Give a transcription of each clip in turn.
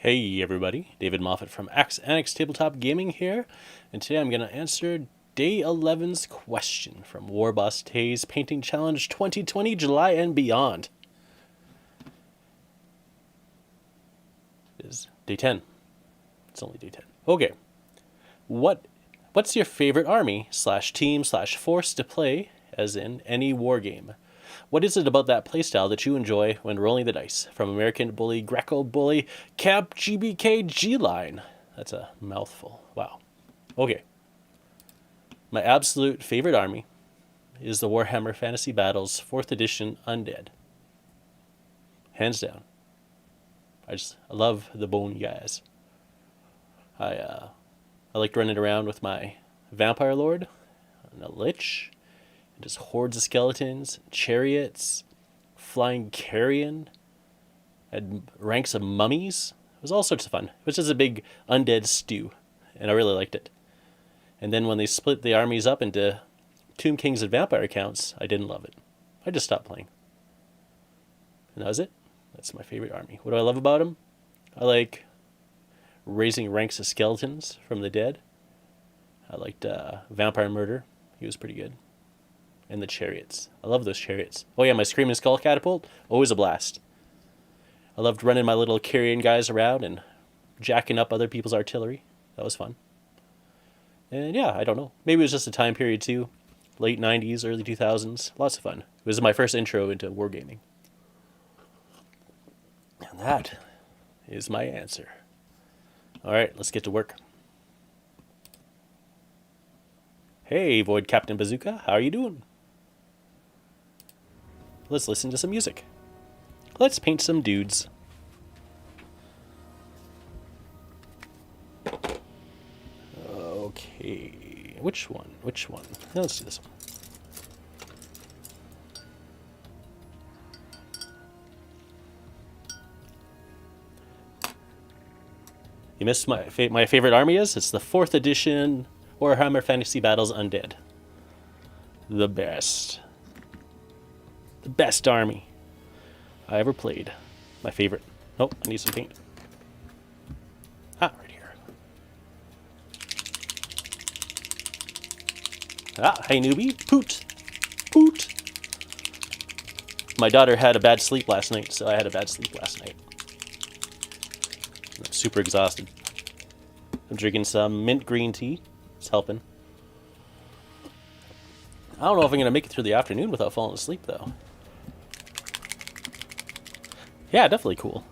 Hey everybody, David Moffat from Axe Annex Tabletop Gaming here, and today I'm going to answer Day 11's question from Warboss Tay's Painting Challenge 2020 July and beyond. It is Day 10. It's only Day 10. Okay. What's your favorite army / team / force to play, as in any war game? What is it about that playstyle that you enjoy when rolling the dice? From American Bully, Greco Bully, Camp GBK G-Line. That's a mouthful. Wow. Okay. My absolute favorite army is the Warhammer Fantasy Battles 4th Edition Undead. Hands down. I love the bone guys. I liked running around with my Vampire Lord and a Lich. And just hordes of skeletons, chariots, flying carrion, had ranks of mummies. It was all sorts of fun. It was just a big undead stew, and I really liked it. And then when they split the armies up into Tomb Kings and Vampire accounts, I didn't love it. I just stopped playing. And that was it. That's my favorite army. What do I love about them? I like raising ranks of skeletons from the dead. I liked Vampire Murder. He was pretty good. And the chariots. I love those chariots. Oh yeah, my Screaming Skull Catapult, always a blast. I loved running my little carrion guys around and jacking up other people's artillery. That was fun. And yeah, I don't know. Maybe it was just a time period too. Late 90s, early 2000s. Lots of fun. It was my first intro into wargaming. And that is my answer. Alright, let's get to work. Hey, Void Captain Bazooka, how are you doing? Let's listen to some music. Let's paint some dudes. Okay, which one? No, let's do this one. You missed my favorite army is? It's the 4th edition Warhammer Fantasy Battles Undead. The best. The best army I ever played. My favorite. Oh, I need some paint. Ah, right here. Ah, hey newbie. Poot. Poot. My daughter had a bad sleep last night, so I had a bad sleep last night. I'm super exhausted. I'm drinking some mint green tea. It's helping. I don't know if I'm going to make it through the afternoon without falling asleep, though. Yeah, definitely cool.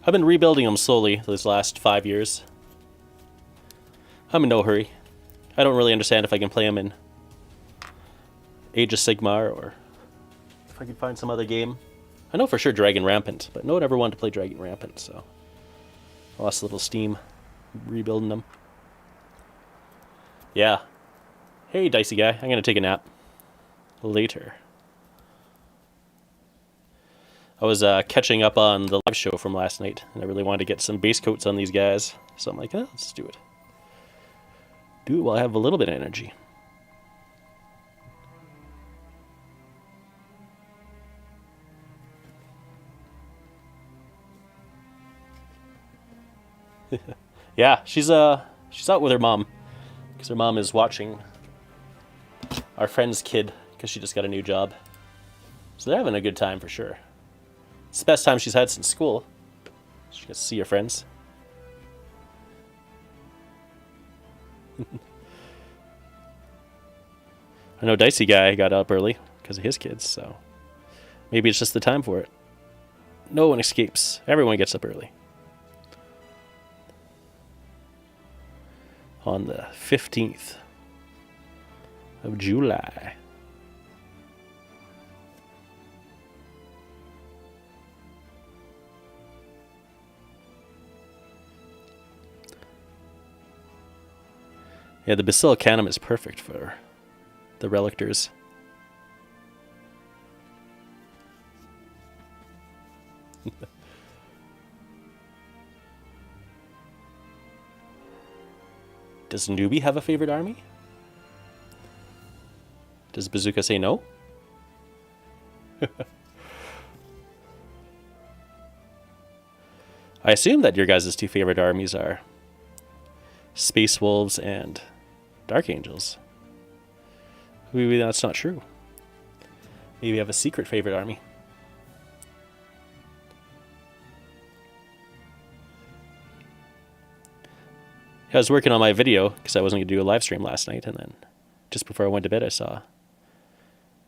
I've been rebuilding them slowly these last 5 years. I'm in no hurry. I don't really understand if I can play them in Age of Sigmar or if I can find some other game. I know for sure Dragon Rampant, but no one ever wanted to play Dragon Rampant, so I lost a little steam rebuilding them. Yeah. Hey, Dicey guy, I'm going to take a nap. Later. I was catching up on the live show from last night, and I really wanted to get some base coats on these guys. So I'm like, let's do it. Do it while I have a little bit of energy. Yeah, she's out with her mom. Because her mom is watching our friend's kid, because she just got a new job. So they're having a good time for sure. It's the best time she's had since school. She gets to see her friends. I know Dicey guy got up early because of his kids, so maybe it's just the time for it. No one escapes. Everyone gets up early. On the 15th of July. Yeah, the Basilicanum is perfect for the Relictors. Does Newbie have a favorite army? Does Bazooka say no? I assume that your guys' two favorite armies are Space Wolves and Dark Angels. Maybe that's not true. Maybe you have a secret favorite army. I was working on my video because I wasn't going to do a live stream last night, and then just before I went to bed I saw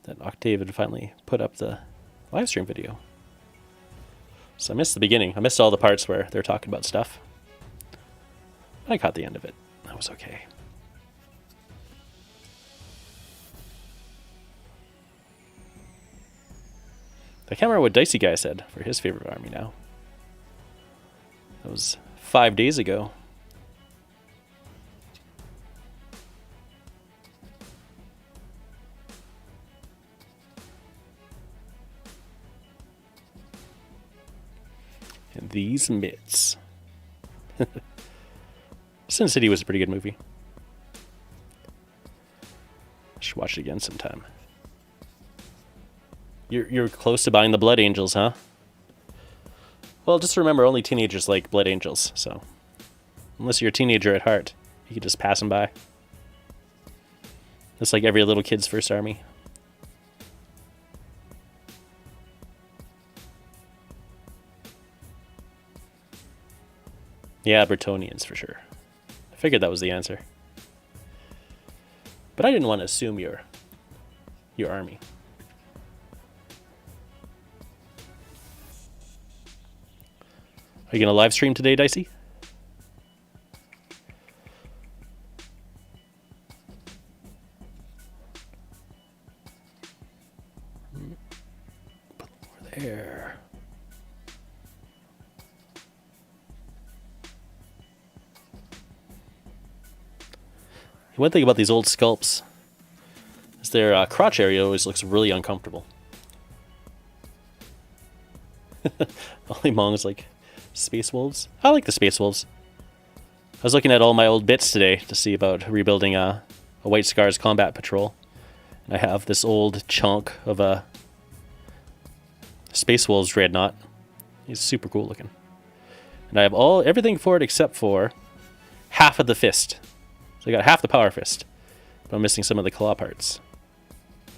that Octave had finally put up the live stream video. So I missed the beginning. I missed all the parts where they're talking about stuff. I caught the end of it. That was okay. I can't remember what Dicey Guy said for his favorite army now. That was 5 days ago. And these mitts. Sin City was a pretty good movie. I should watch it again sometime. You're close to buying the Blood Angels, huh? Well, just remember, only teenagers like Blood Angels, so unless you're a teenager at heart, you can just pass them by. It's like every little kid's first army. Yeah, Bretonnians for sure. I figured that was the answer. But I didn't want to assume your army. Are you going to live stream today, Dicey? Put more there. One thing about these old sculpts is their crotch area always looks really uncomfortable. Only Mong's like Space Wolves. I like the Space Wolves. I was looking at all my old bits today to see about rebuilding a White Scars combat patrol. And I have this old chunk of a Space Wolves dreadnought. He's super cool looking. And I have everything for it except for half of the fist. So I got half the power fist, but I'm missing some of the claw parts,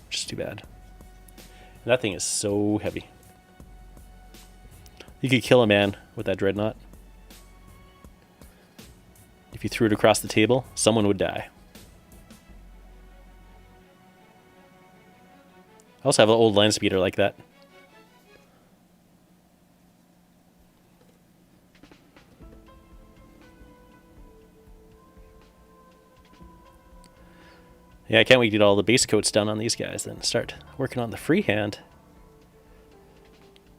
which is too bad. And that thing is so heavy. You could kill a man with that dreadnought. If you threw it across the table, someone would die. I also have an old land speeder like that. Yeah, I can't wait to get all the base coats done on these guys, then start working on the freehand.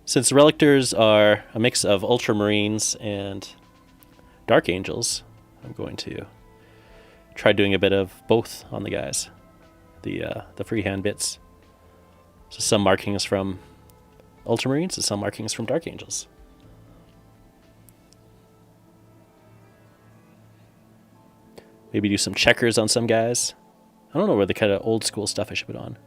Since the Relictors are a mix of Ultramarines and Dark Angels, I'm going to try doing a bit of both on the guys. The freehand bits. So some markings from Ultramarines and some markings from Dark Angels. Maybe do some checkers on some guys. I don't know where the kind of old school stuff I should put on.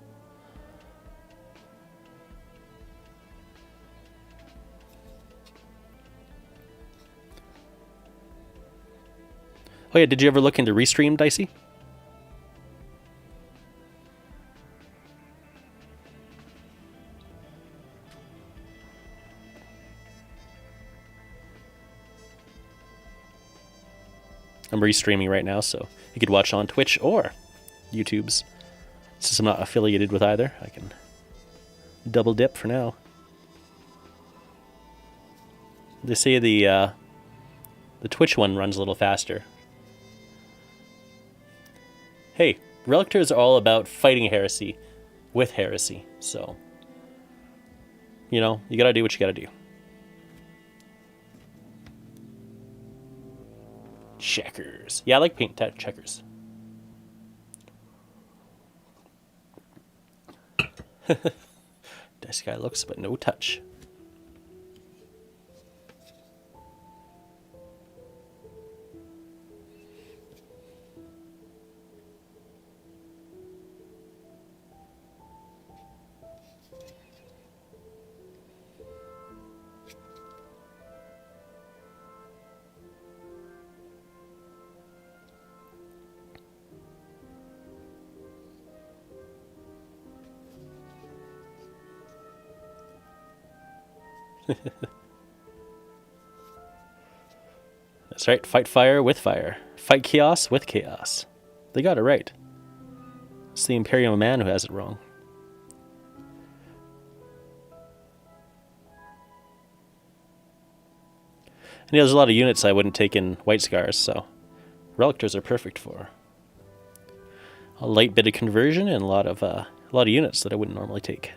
Oh yeah, did you ever look into Restream, Dicey? I'm restreaming right now, so you could watch on Twitch or YouTube's. Since I'm not affiliated with either, I can double dip for now. They say the Twitch one runs a little faster. Hey, Relictors are all about fighting heresy with heresy, so you know, you gotta do what you gotta do. Checkers. Yeah, I like paint checkers. This guy looks, but no touch. That's right. Fight fire with fire. Fight chaos with chaos. They got it right. It's the Imperial man who has it wrong. And yeah, there's a lot of units I wouldn't take in White Scars, so Relictors are perfect for a light bit of conversion and a lot of units that I wouldn't normally take.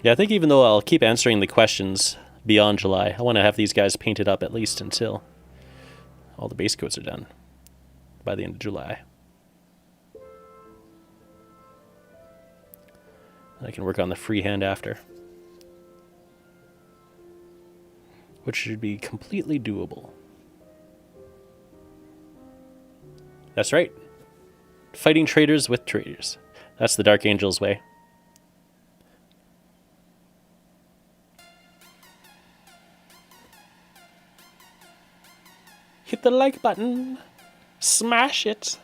Yeah, I think even though I'll keep answering the questions beyond July, I want to have these guys painted up at least until all the base coats are done by the end of July. I can work on the freehand after, which should be completely doable. That's right. Fighting traitors with traitors. That's the Dark Angel's way. Hit the like button. Smash it.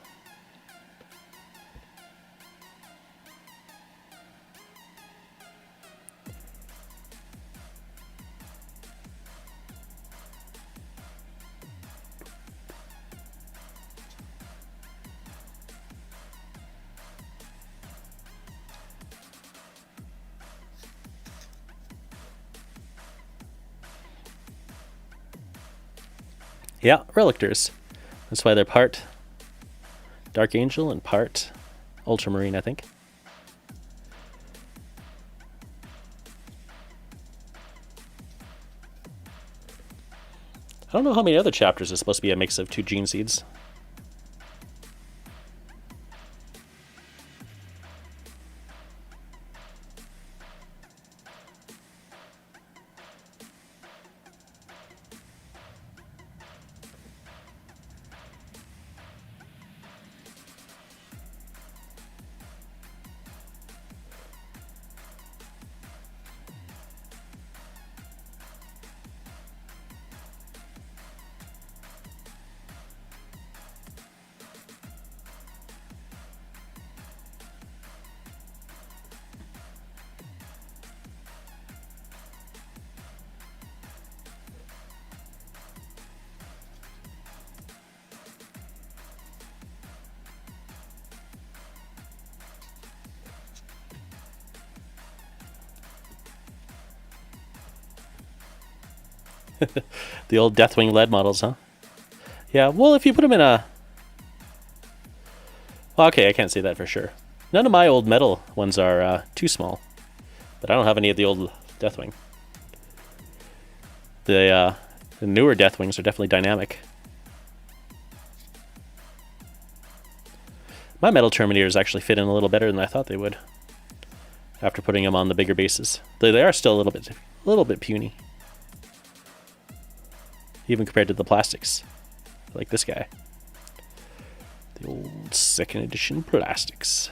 Yeah, Relictors. That's why they're part Dark Angel and part Ultramarine, I think. I don't know how many other chapters is supposed to be a mix of 2 gene seeds. The old Deathwing lead models, huh? Yeah, well, if you put them in a... Well, okay, I can't say that for sure. None of my old metal ones are too small. But I don't have any of the old Deathwing. The newer Deathwings are definitely dynamic. My metal Terminators actually fit in a little better than I thought they would. After putting them on the bigger bases. They are still a little bit puny. Even compared to the plastics. Like this guy. The old 2nd edition plastics.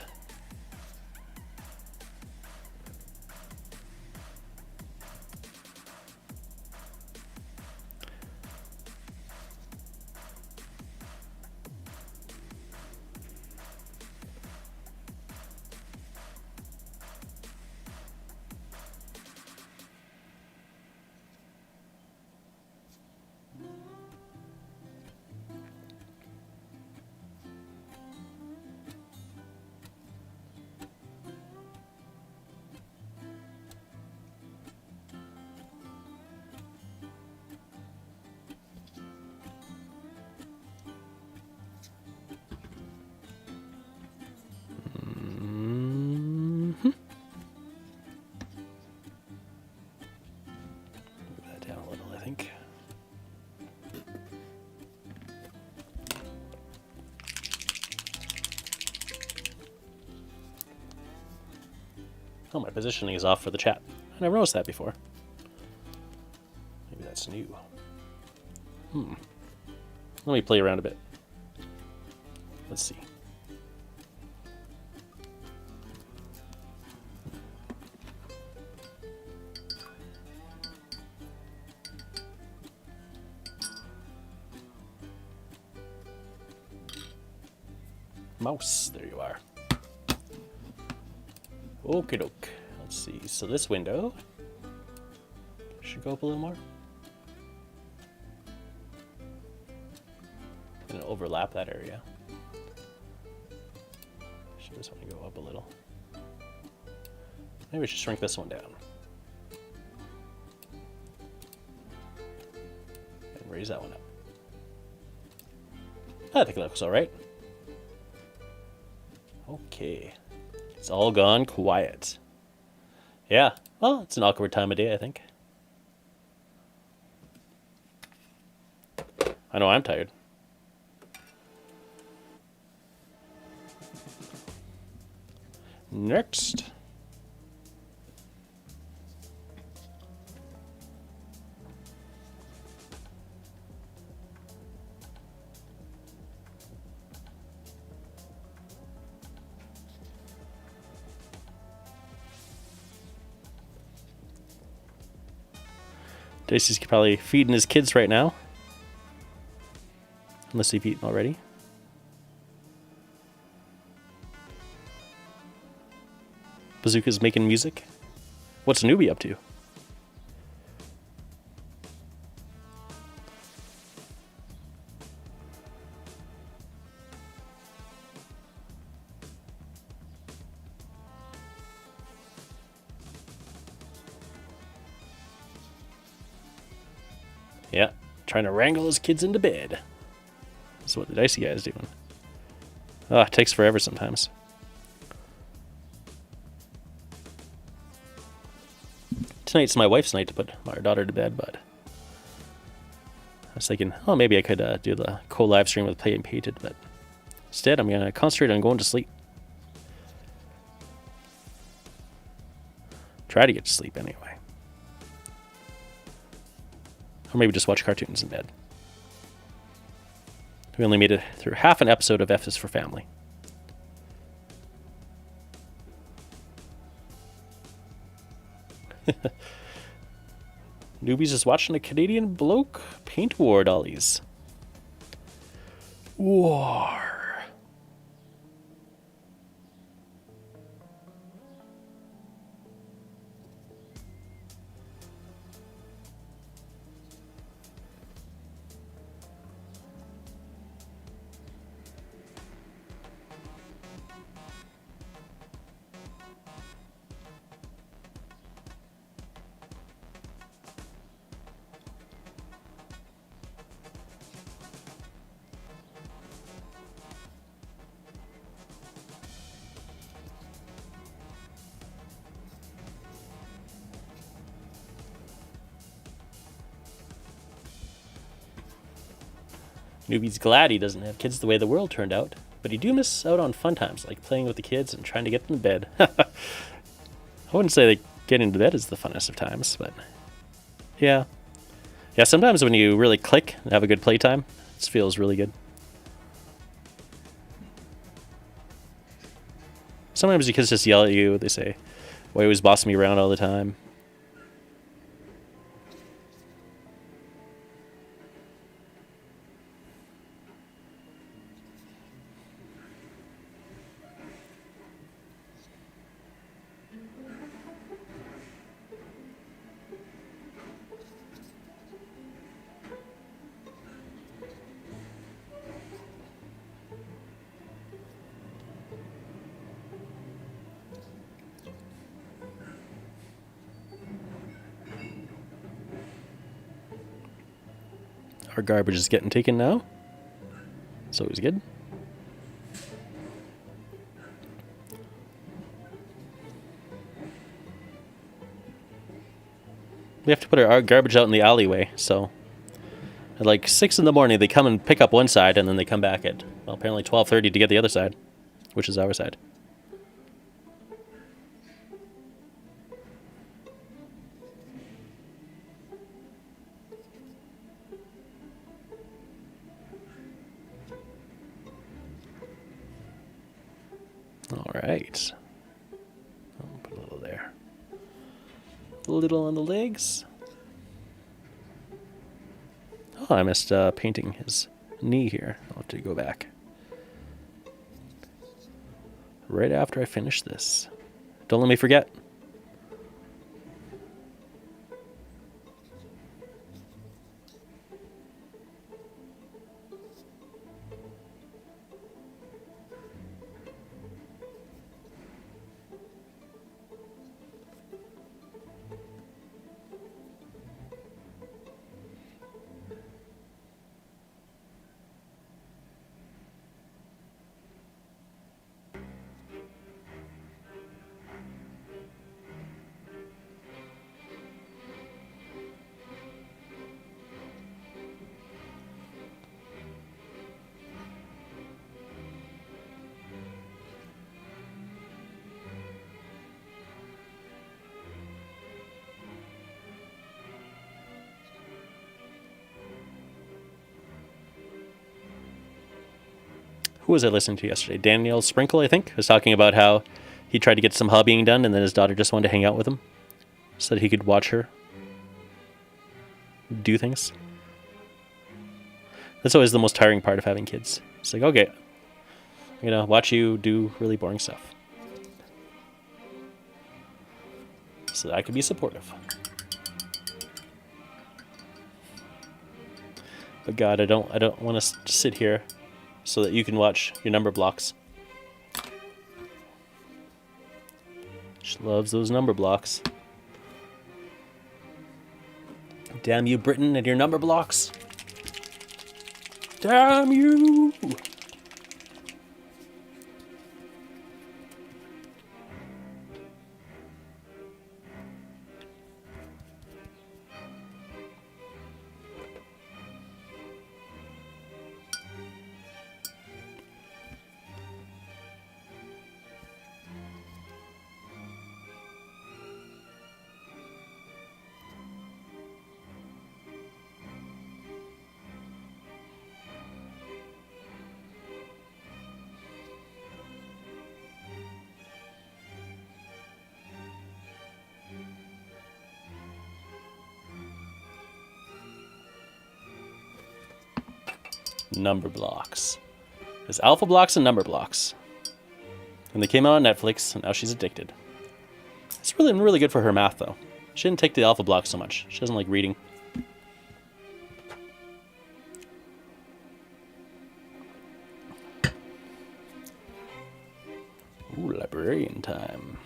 Oh, my positioning is off for the chat. I never noticed that before. Maybe that's new. Let me play around a bit. Let's see. Mouse, there you are. Okie doke. Let's see. So this window should go up a little more. Gonna overlap that area. Should this one go up a little? Maybe we should shrink this one down. And raise that one up. I think it looks alright. Okay. It's all gone quiet. Yeah. Well, it's an awkward time of day, I think. I know I'm tired. Next. Dicey's probably feeding his kids right now. Unless they've eaten already. Bazooka's making music. What's Newbie up to? Yeah, trying to wrangle his kids into bed. That's what the Dicey guy's doing. Ah, it takes forever sometimes. Tonight's my wife's night to put our daughter to bed, but I was thinking, oh, maybe I could do the co-live stream with Play and Painted, but instead I'm going to concentrate on going to sleep. Try to get to sleep anyway. Or maybe just watch cartoons in bed. We only made it through half an episode of F is for Family. Newbies just watching a Canadian bloke paint war dollies. War. Newbie's glad he doesn't have kids the way the world turned out, but he do miss out on fun times like playing with the kids and trying to get them to bed. I wouldn't say that getting to bed is the funnest of times, but yeah. Yeah, sometimes when you really click and have a good playtime, it feels really good. Sometimes your kids just yell at you. They say, why are you always bossing me around all the time? Our garbage is getting taken now. It's always good. We have to put our garbage out in the alleyway, so at like 6 in the morning they come and pick up one side and then they come back at, well, apparently 12:30 to get the other side, which is our side. right. I'll put a little there. A little on the legs. Oh, I missed painting his knee here. I'll have to go back. Right after I finish this. Don't let me forget. Who was I listening to yesterday? Daniel Sprinkle, I think, was talking about how he tried to get some hobbying done and then his daughter just wanted to hang out with him so that he could watch her do things. That's always the most tiring part of having kids. It's like, okay, I'm going to watch you do really boring stuff so that I can be supportive. But God, I don't want to sit here so that you can watch your number blocks. She loves those number blocks. Damn you, Britain, and your number blocks. Damn you! Number blocks. There's alpha blocks and number blocks. And they came out on Netflix, and now she's addicted. It's really, really good for her math, though. She didn't take the alpha blocks so much. She doesn't like reading. Ooh, librarian time.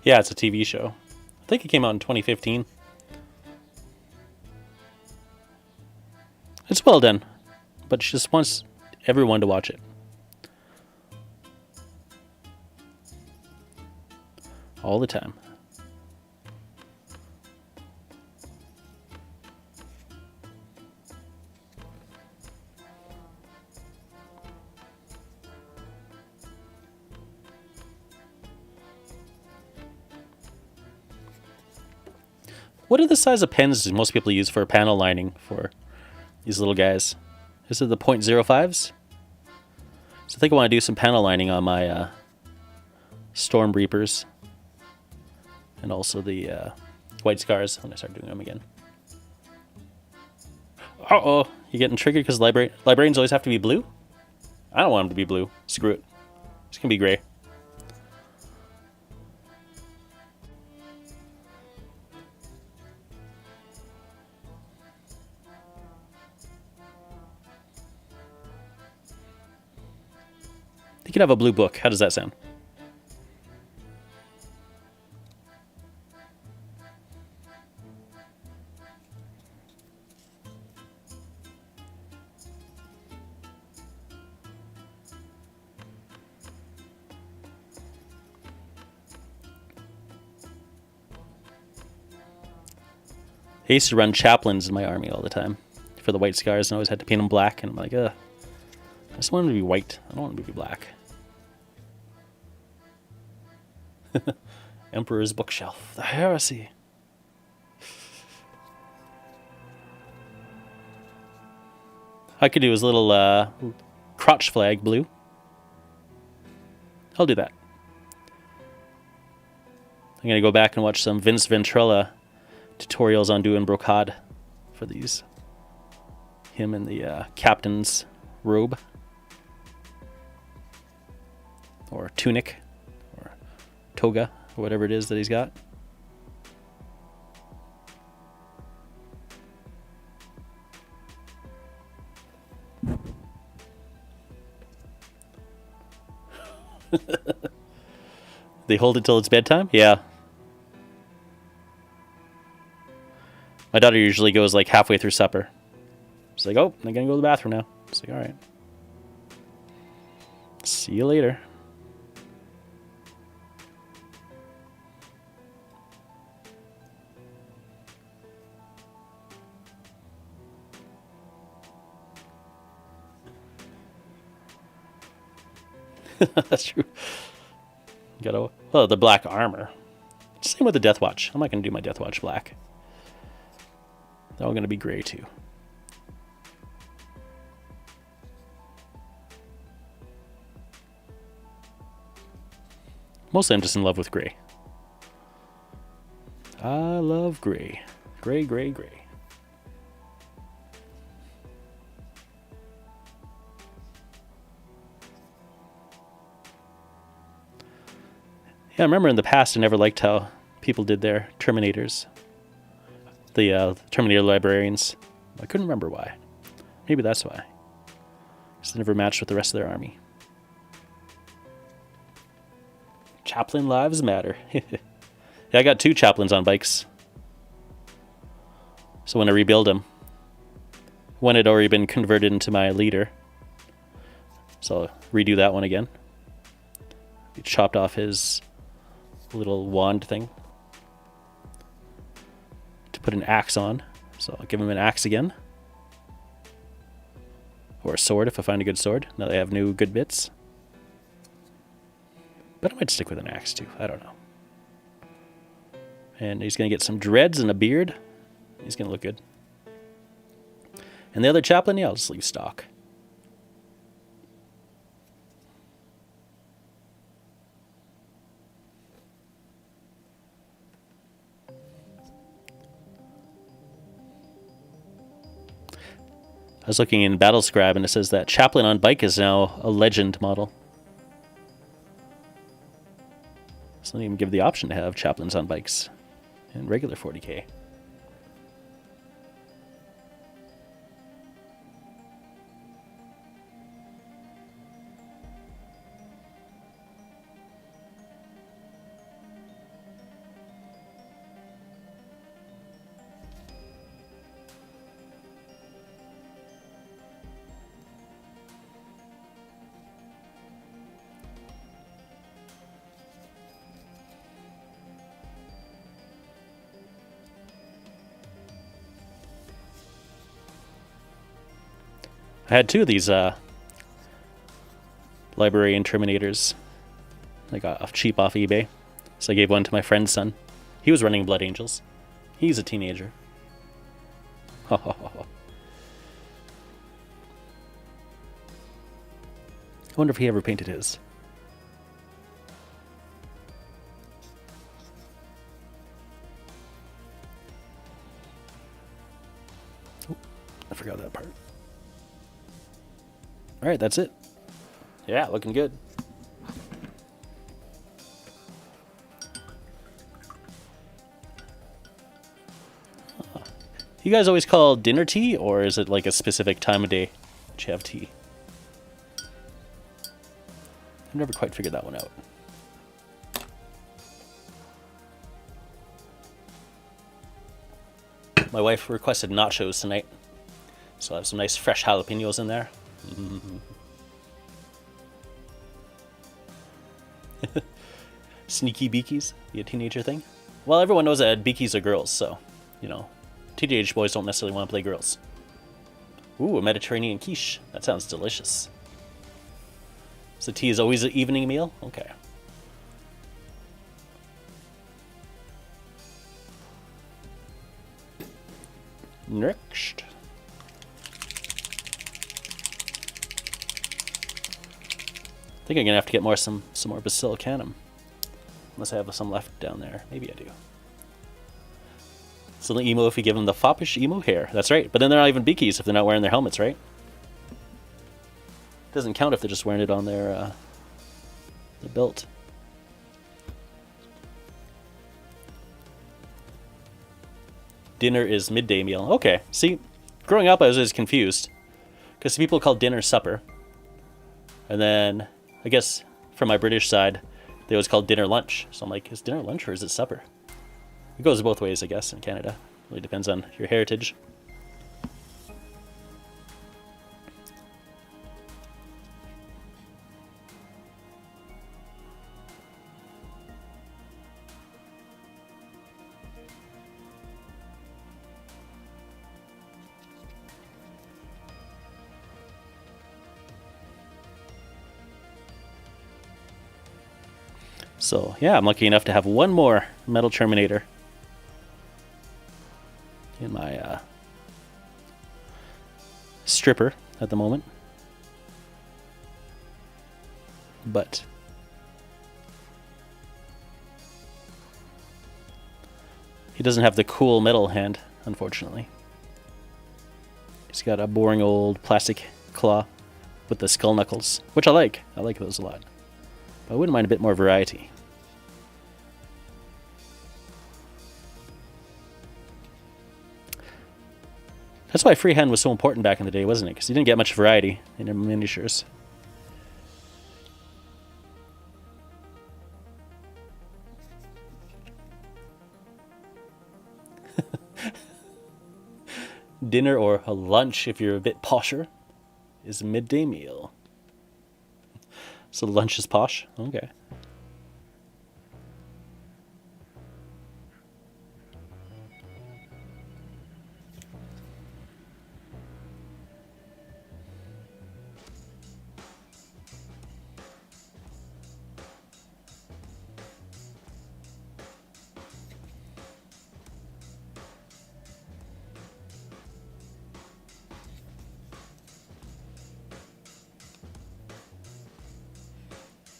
Yeah, it's a TV show. I think it came out in 2015. It's well done, but she just wants everyone to watch it. All the time. What are the size of pens most people use for panel lining for these little guys? Is it the .05s? So I think I want to do some panel lining on my Storm Reapers. And also the White Scars when I start doing them again. Uh-oh, you getting triggered because librarians always have to be blue? I don't want them to be blue. Screw it. It's going to be gray. You could have a blue book. How does that sound? I used to run chaplains in my army all the time for the white scars, and I always had to paint them black. And I'm like, ugh, I just want them to be white. I don't want them to be black. Emperor's Bookshelf. The Heresy. I could do his little crotch flag blue. I'll do that. I'm going to go back and watch some Vince Ventrella tutorials on doing brocade for these. Him in the captain's robe. Or tunic. Or toga. Or whatever it is that he's got. They hold it till it's bedtime? Yeah. My daughter usually goes like halfway through supper. She's like, oh, I'm gonna go to the bathroom now. It's like, alright. See you later. That's true. Got the black armor. Same with the Death Watch. I'm not going to do my Death Watch black. They're all going to be gray too. Mostly I'm just in love with gray. I love gray. Gray, gray, gray. Yeah, I remember in the past I never liked how people did their Terminators. The Terminator librarians. I couldn't remember why. Maybe that's why. Because they never matched with the rest of their army. Chaplain lives matter. Yeah, I got 2 chaplains on bikes. So when I rebuild them, one had already been converted into my leader. So I'll redo that one again. He chopped off his little wand thing to put an axe on. So I'll give him an axe again. Or a sword if I find a good sword. Now they have new good bits. But I might stick with an axe too. I don't know. And he's going to get some dreads and a beard. He's going to look good. And the other chaplain, yeah, I'll just leave stock. I was looking in Battlescribe and it says that Chaplain on bike is now a legend model. So they don't even give the option to have Chaplains on bikes in regular 40k. I had 2 of these librarian Terminators. I got cheap off eBay. So I gave one to my friend's son. He was running Blood Angels. He's a teenager. I wonder if he ever painted his. Oh, I forgot that part. Alright, that's it. Yeah, looking good. You guys always call dinner tea, or is it like a specific time of day that you have tea? I've never quite figured that one out. My wife requested nachos tonight, so I have some nice fresh jalapenos in there. Sneaky beakies, be a teenager thing. Well, everyone knows that beakies are girls, so, you know, teenage boys don't necessarily want to play girls. Ooh, a Mediterranean quiche. That sounds delicious. So tea is always an evening meal? Okay. Next. I think I'm gonna have to get some more basilicanum. Unless I have some left down there. Maybe I do. So the emo if you give them the foppish emo hair. That's right. But then they're not even beakies if they're not wearing their helmets, right? Doesn't count if they're just wearing it on their belt. Dinner is midday meal. Okay. See, growing up I was always confused. Because people call dinner supper. And then, I guess, from my British side, they always call dinner lunch. So I'm like, is dinner lunch or is it supper? It goes both ways, I guess, in Canada. Really depends on your heritage. So, yeah, I'm lucky enough to have one more Metal Terminator in my stripper at the moment. But he doesn't have the cool metal hand, unfortunately. He's got a boring old plastic claw with the skull knuckles, which I like. I like those a lot. But I wouldn't mind a bit more variety. That's why freehand was so important back in the day, wasn't it? Because you didn't get much variety in your miniatures. Dinner or a lunch, if you're a bit posher, is a midday meal. So lunch is posh? Okay.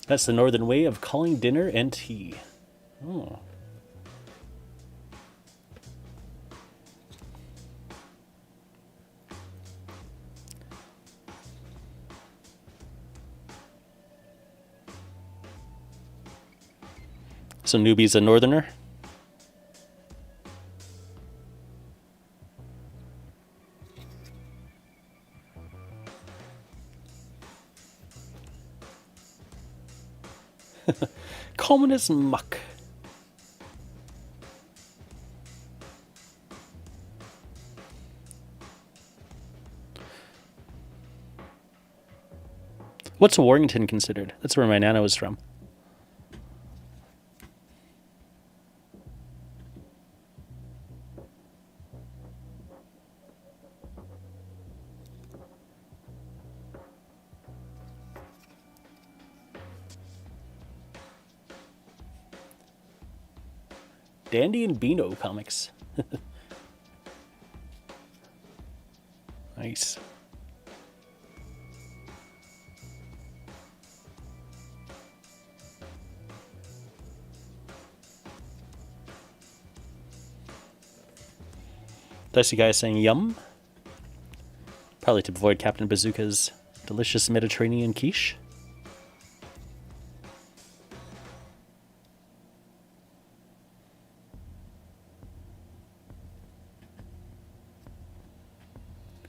That's the northern way of calling dinner and tea. Oh. So newbie's a northerner? Common as muck. What's Warrington considered? That's where my nana was from. Dandy and Beano comics. Nice. Did I see guys saying yum? Probably to avoid Captain Bazooka's delicious Mediterranean quiche.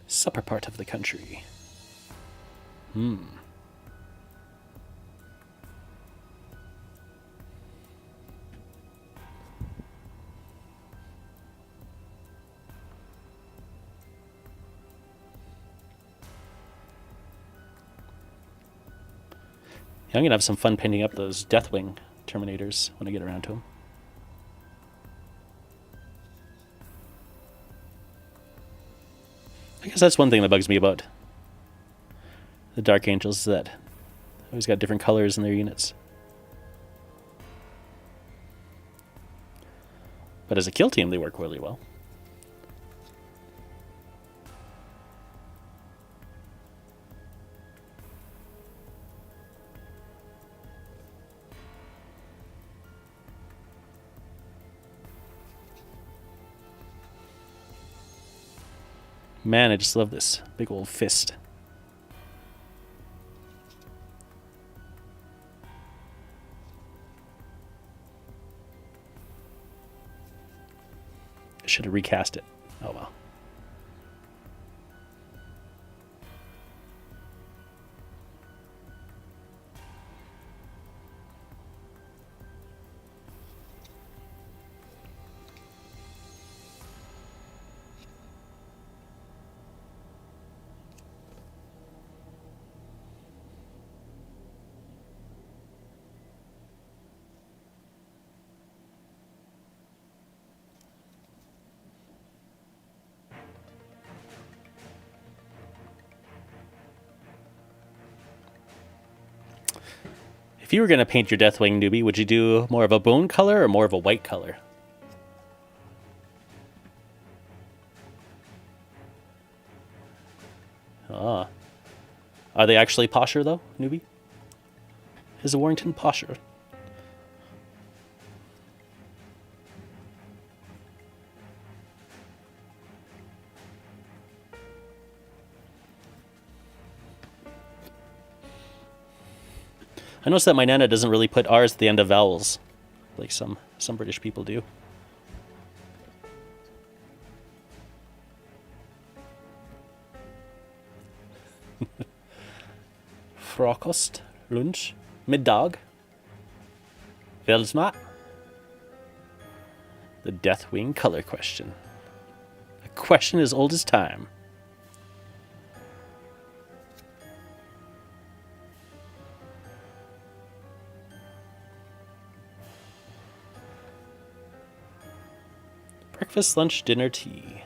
Supper part of the country. Hmm. Yeah, I'm gonna have some fun painting up those Deathwing Terminators when I get around to them. I guess that's one thing that bugs me about the Dark Angels, is that always got different colors in their units. But as a kill team, they work really well. Man, I just love this big old fist. I should have recast it. Oh well. If you were going to paint your Deathwing newbie, would you do more of a bone color or more of a white color? Ah. Are they actually posher, though, newbie? Is a Warrington posher? I noticed that my Nana doesn't really put R's at the end of vowels, like some British people do. Frokost, lunch, middag, Veldsmat. The Deathwing color question. A question as old as time. Breakfast, lunch, dinner, tea.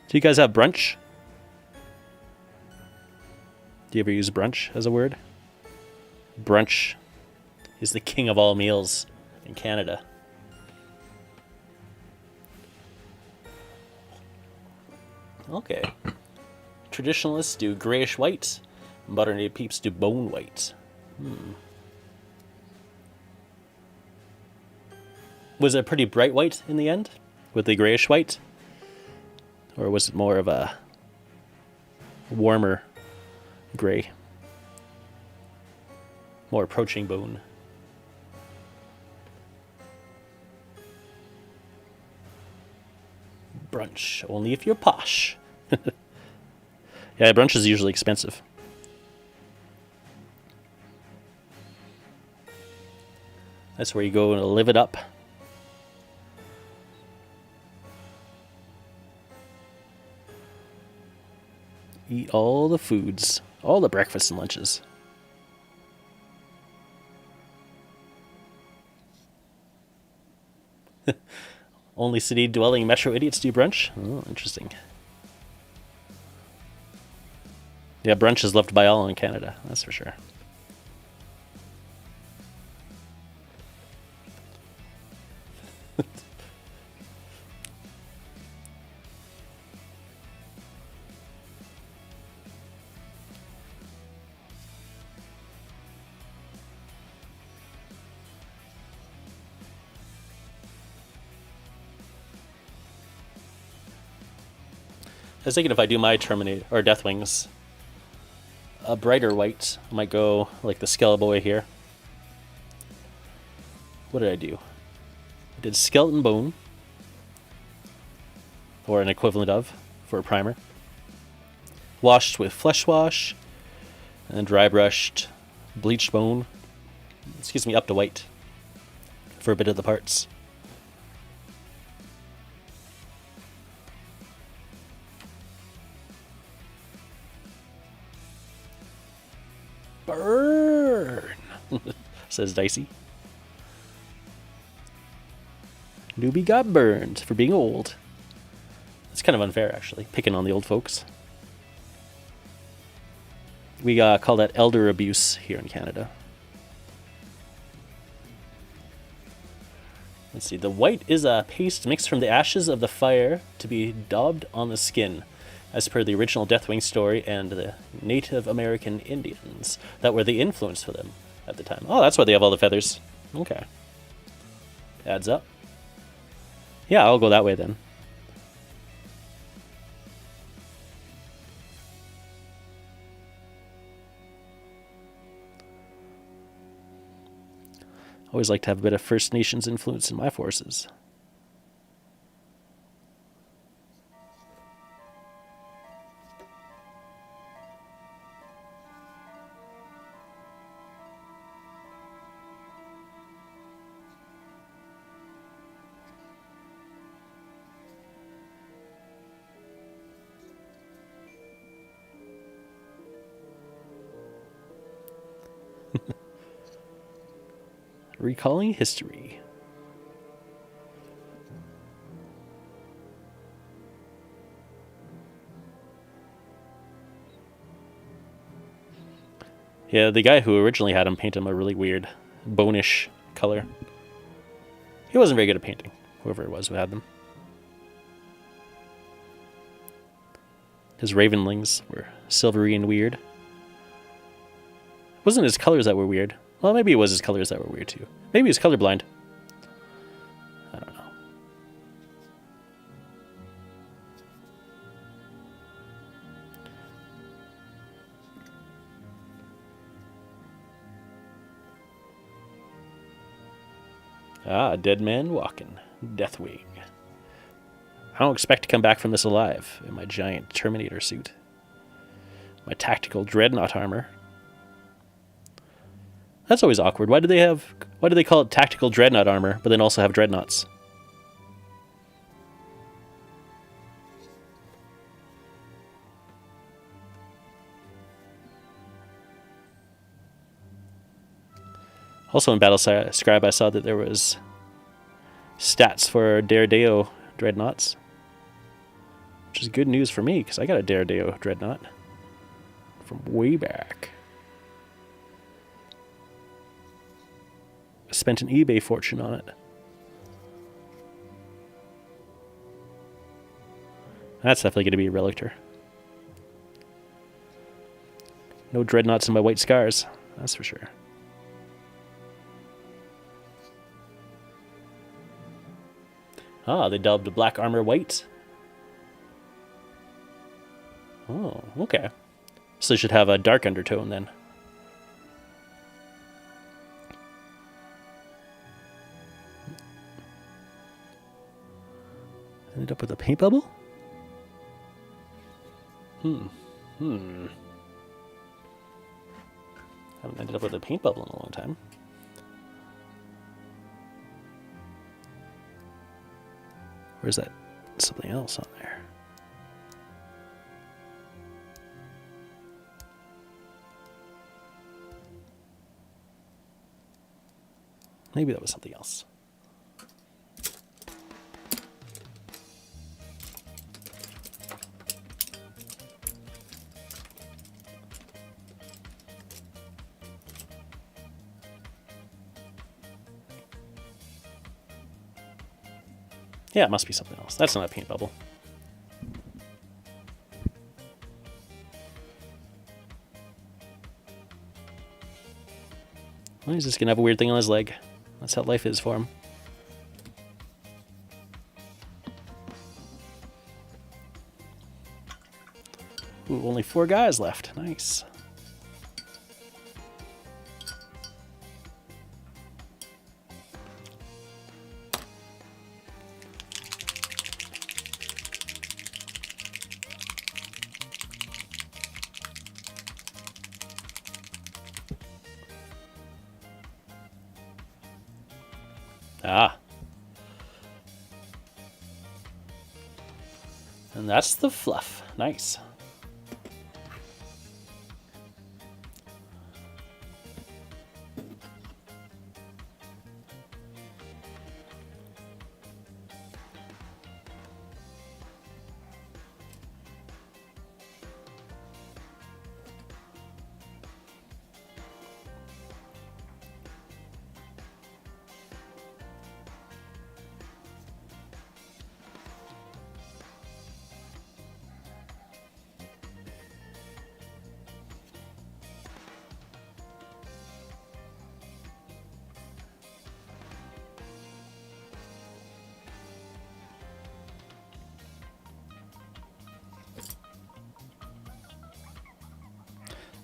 Do you guys have brunch? Do you ever use brunch as a word? Brunch is the king of all meals in Canada. Okay. Traditionalists do grayish white. Modern day peeps do bone white. Was it a pretty bright white in the end with the grayish white? Or was it more of a warmer gray? More approaching bone. Brunch, only if you're posh. Yeah, brunch is usually expensive. That's where you go and live it up. Eat all the foods, all the breakfasts and lunches. Only city-dwelling metro idiots do brunch? Oh, interesting. Yeah, brunch is loved by all in Canada, that's for sure. I was thinking if I do my Terminator or Deathwings, a brighter white might go like the Skeletor here. What did I do? I did skeleton bone, or an equivalent of, for a primer. Washed with flesh wash, and then dry brushed bleached bone. Excuse me, up to white for a bit of the parts. Burn, says Dicey. Newbie got burned for being old. It's kind of unfair, actually, picking on the old folks. We call that elder abuse here in Canada. Let's see. The white is a paste mixed from the ashes of the fire to be daubed on the skin, as per the original Deathwing story and the Native American Indians that were the influence for them at the time. Oh, that's why they have all the feathers. Okay. Adds up. Yeah, I'll go that way then. Always like to have a bit of First Nations influence in my forces. Recalling history. Yeah, the guy who originally had him paint him a really weird, bonish color. He wasn't very good at painting, whoever it was who had them. His Ravenlings were silvery and weird. It wasn't his colors that were weird. Well, maybe it was his colors that were weird too. Maybe he was colorblind. I don't know. Ah, dead man walking. Deathwing. I don't expect to come back from this alive in my giant Terminator suit. My tactical dreadnought armor. That's always awkward. Why do they call it tactical dreadnought armor, but then also have dreadnoughts? Also in Battle Scribe, I saw that there was stats for Daredeo dreadnoughts, which is good news for me because I got a Daredeo dreadnought from way back. I spent an eBay fortune on it. That's definitely going to be a Relictor. No dreadnoughts in my white scars, that's for sure. Ah, they dubbed black armor white. Oh, okay. So they should have a dark undertone then. Ended up with a paint bubble? Haven't ended up with a paint bubble in a long time. Where's that? Something else on there. Maybe that was something else. Yeah, it must be something else. That's not a paint bubble. Well, he's just going to have a weird thing on his leg. That's how life is for him. Ooh, only 4 guys left. Nice. Ah. And that's the fluff. Nice.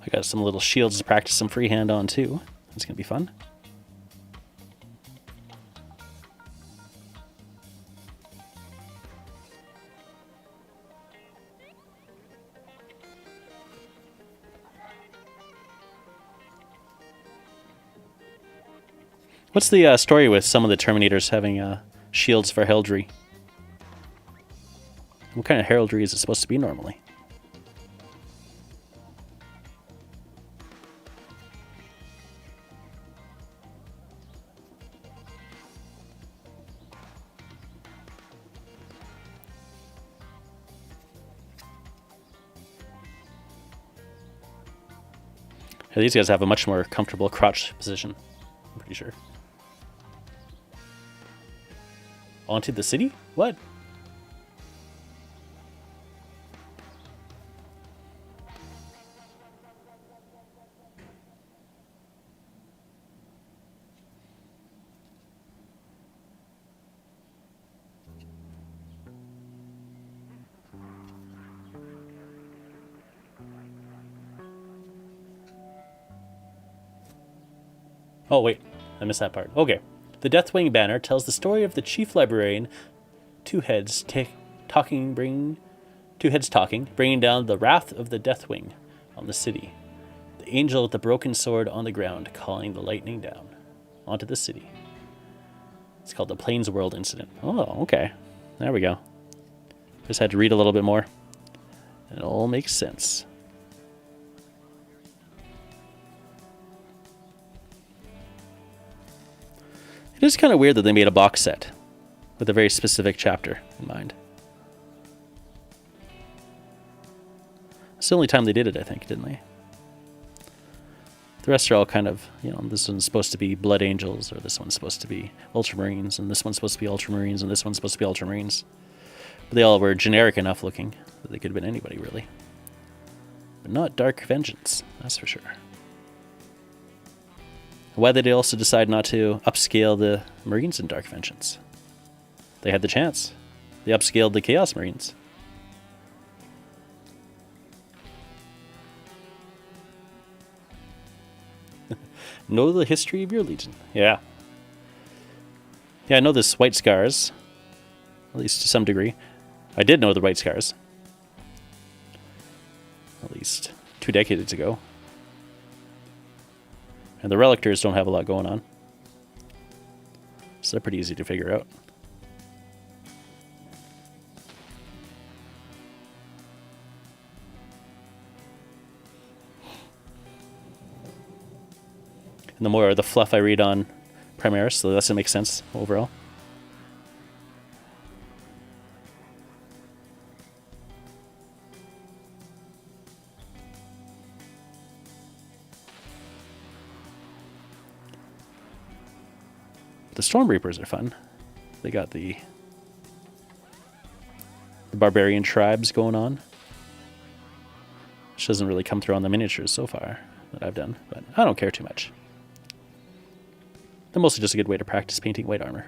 I got some little shields to practice some freehand on too. That's going to be fun. What's the story with some of the Terminators having shields for heraldry? What kind of heraldry is it supposed to be normally? Yeah, these guys have a much more comfortable crotch position, I'm pretty sure. Onto the city? What? Oh, wait. I missed that part. Okay. The Deathwing banner tells the story of the chief librarian, Two Heads talking, bringing down the wrath of the Deathwing on the city. The angel with the broken sword on the ground, calling the lightning down onto the city. It's called the Plains World Incident. Oh, okay. There we go. Just had to read a little bit more. It all makes sense. It is kind of weird that they made a box set with a very specific chapter in mind. It's the only time they did it, I think, didn't they? The rest are all kind of, you know, this one's supposed to be Blood Angels, or this one's supposed to be Ultramarines, and this one's supposed to be Ultramarines, and this one's supposed to be Ultramarines. But they all were generic enough looking that they could have been anybody, really. But not Dark Vengeance, that's for sure. Why did they also decide not to upscale the Marines in Dark Vengeance? They had the chance. They upscaled the Chaos Marines. Know the history of your legion. Yeah. Yeah, I know this White Scars. At least to some degree. I did know the White Scars. At least 2 decades ago. And the Relictors don't have a lot going on. So they're pretty easy to figure out. And the more the fluff I read on Primaris, the less it makes sense overall. The Storm Reapers are fun. They got the barbarian tribes going on, which doesn't really come through on the miniatures so far that I've done, but I don't care too much. They're mostly just a good way to practice painting white armor.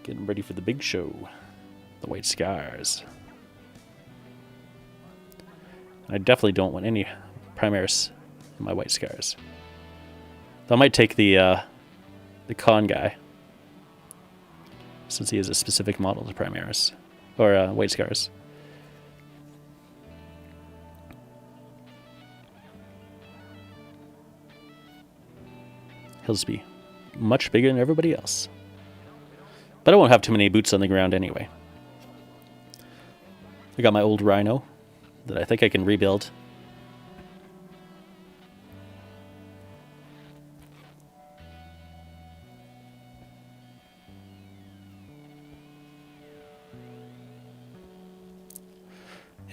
Getting ready for the big show. The White Scars. I definitely don't want any Primaris in my White Scars. I might take the Con guy, since he has a specific model to Primaris, or White Scars. He'll just be much bigger than everybody else. But I won't have too many boots on the ground anyway. I got my old Rhino that I think I can rebuild.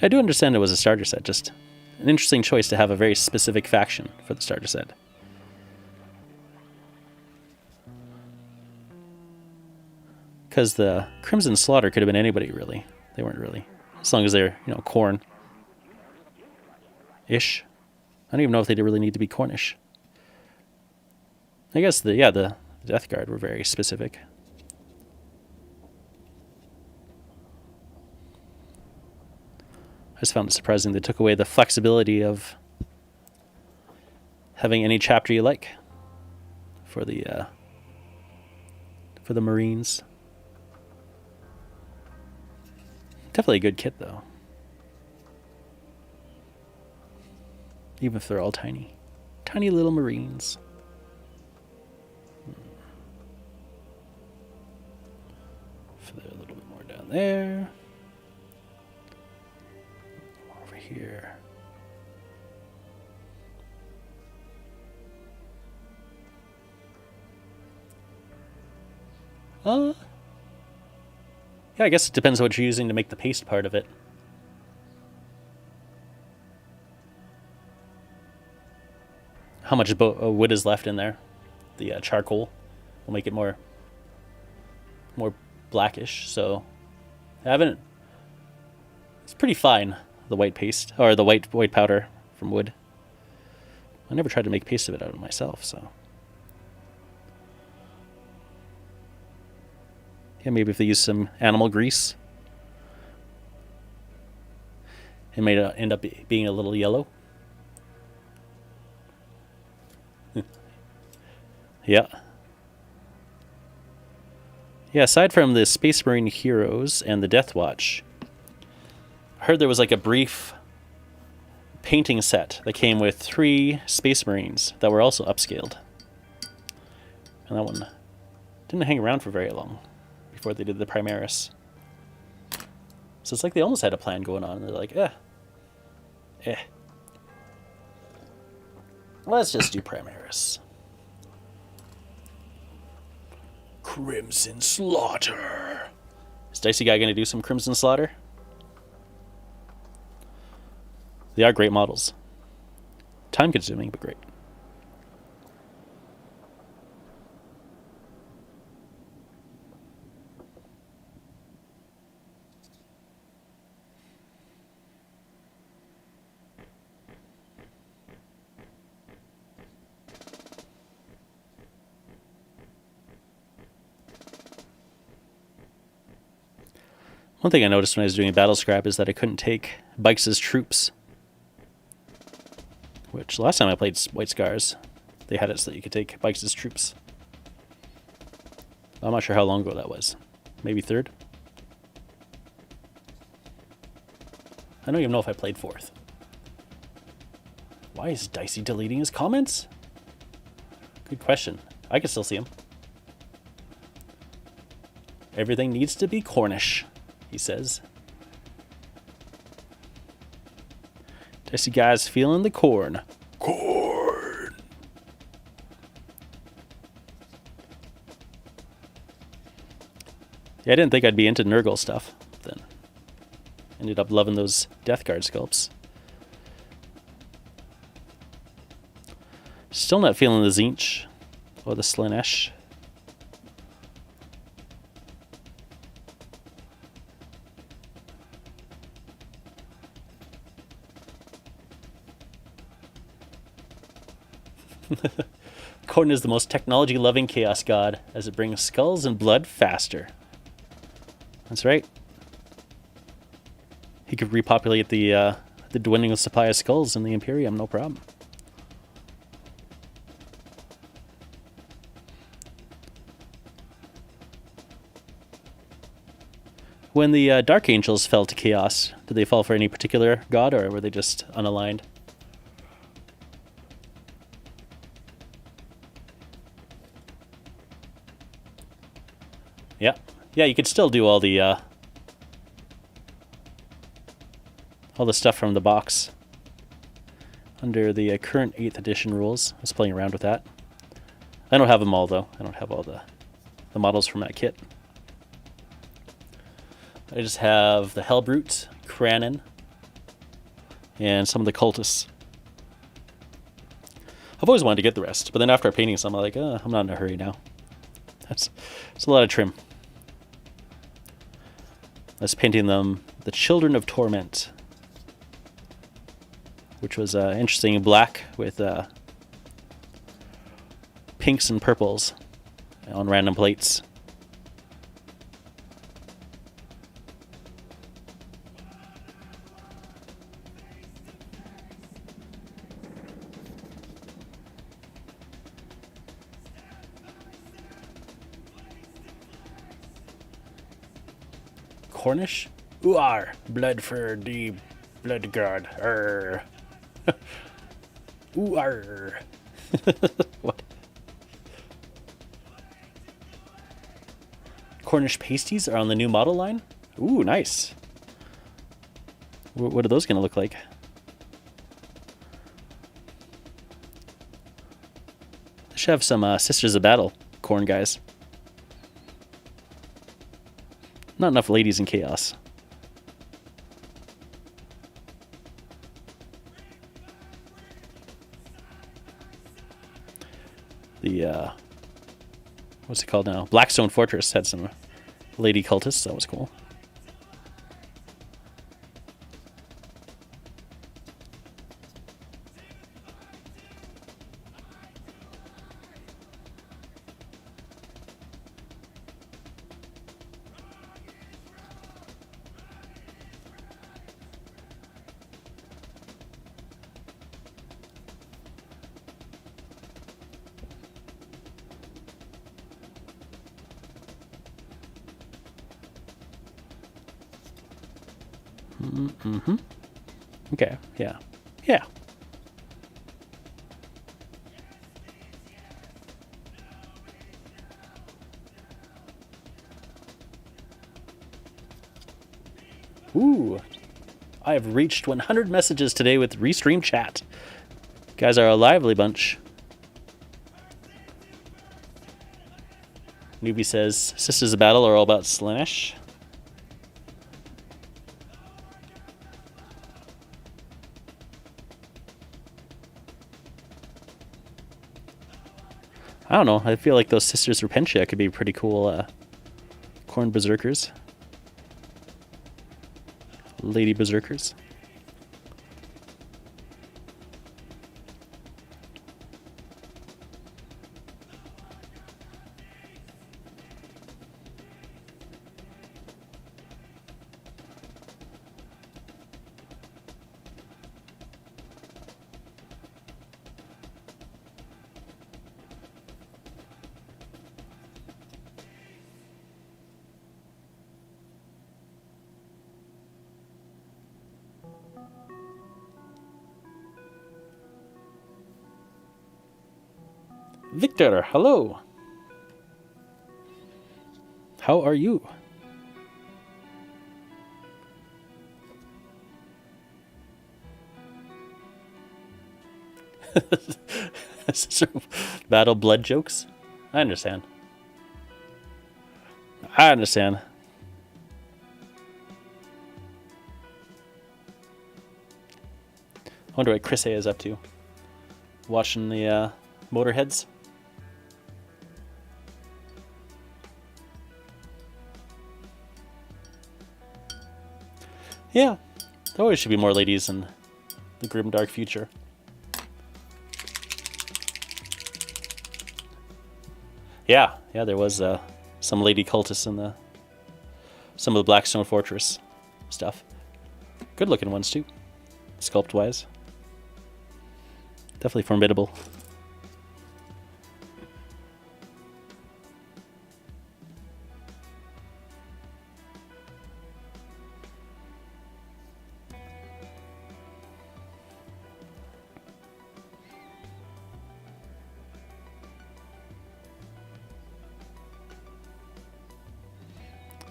I do understand it was a starter set, just an interesting choice to have a very specific faction for the starter set. Because the Crimson Slaughter could have been anybody, really. They weren't really. As long as they're, you know, Khorne-ish. I don't even know if they really need to be Khorne-ish. I guess the Death Guard were very specific. I just found it surprising they took away the flexibility of having any chapter you like for the Marines. Definitely a good kit, though. Even if they're all tiny. Tiny little Marines. A little bit more down there. Over here. Yeah, I guess it depends on what you're using to make the paste part of it. How much wood is left in there? The charcoal will make it more blackish. So I haven't. It's pretty fine, the white paste or the white powder from wood. I never tried to make paste of it out of myself, so. Yeah, maybe if they use some animal grease, it may end up being a little yellow. Yeah. Yeah, aside from the Space Marine Heroes and the Death Watch, I heard there was like a brief painting set that came with 3 Space Marines that were also upscaled. And that one didn't hang around for very long before they did the Primaris. So it's like they almost had a plan going on. And they're like, let's just do Primaris. Crimson Slaughter. Is Dicey Guy going to do some Crimson Slaughter? They are great models. Time consuming, but great. One thing I noticed when I was doing battle scrap is that I couldn't take Bikes' troops. Which, last time I played White Scars, they had it so that you could take Bikes' troops. I'm not sure how long ago that was. Maybe 3rd? I don't even know if I played 4th. Why is Dicey deleting his comments? Good question. I can still see him. Everything needs to be Cornish, he says. Dicey Guy's feeling the corn. Corn! Yeah, I didn't think I'd be into Nurgle stuff then. Ended up loving those Death Guard sculpts. Still not feeling the Tzeentch or the Slaanesh. Khorne is the most technology-loving chaos god, as it brings skulls and blood faster. That's right. He could repopulate the dwindling supply of skulls in the Imperium, no problem. When the Dark Angels fell to chaos, did they fall for any particular god, or were they just unaligned? Yeah, you could still do all the stuff from the box under the current 8th edition rules. I was playing around with that. I don't have them all, though. I don't have all the models from that kit. I just have the Hellbrute, Cranon, and some of the cultists. I've always wanted to get the rest, but then after painting some, I'm like, I'm not in a hurry now. It's a lot of trim. I was painting them the Children of Torment, which was interesting black with pinks and purples on random plates. Cornish? Ooar! Blood for the blood god. Arr. Ooar! What? Cornish pasties are on the new model line? Ooh, nice. What are those going to look like? They should have some Sisters of Battle corn guys. Not enough ladies in Chaos. The, what's it called now? Blackstone Fortress had some lady cultists. That was cool. Mm-hmm. Okay, yeah. Yeah. Ooh. I have reached 100 messages today with Restream Chat. Guys are a lively bunch. Newbie says, Sisters of Battle are all about Slaanesh. I don't know. I feel like those Sisters Repentia could be pretty cool corn berserkers. Lady berserkers. Victor, hello. How are you? Sort of battle blood jokes? I understand. I understand. I wonder what Chris A is up to. Watching the Motorheads. Yeah, there always should be more ladies in the grim dark future. Yeah, there was some lady cultists in some of the Blackstone Fortress stuff. Good looking ones too, sculpt wise. Definitely formidable.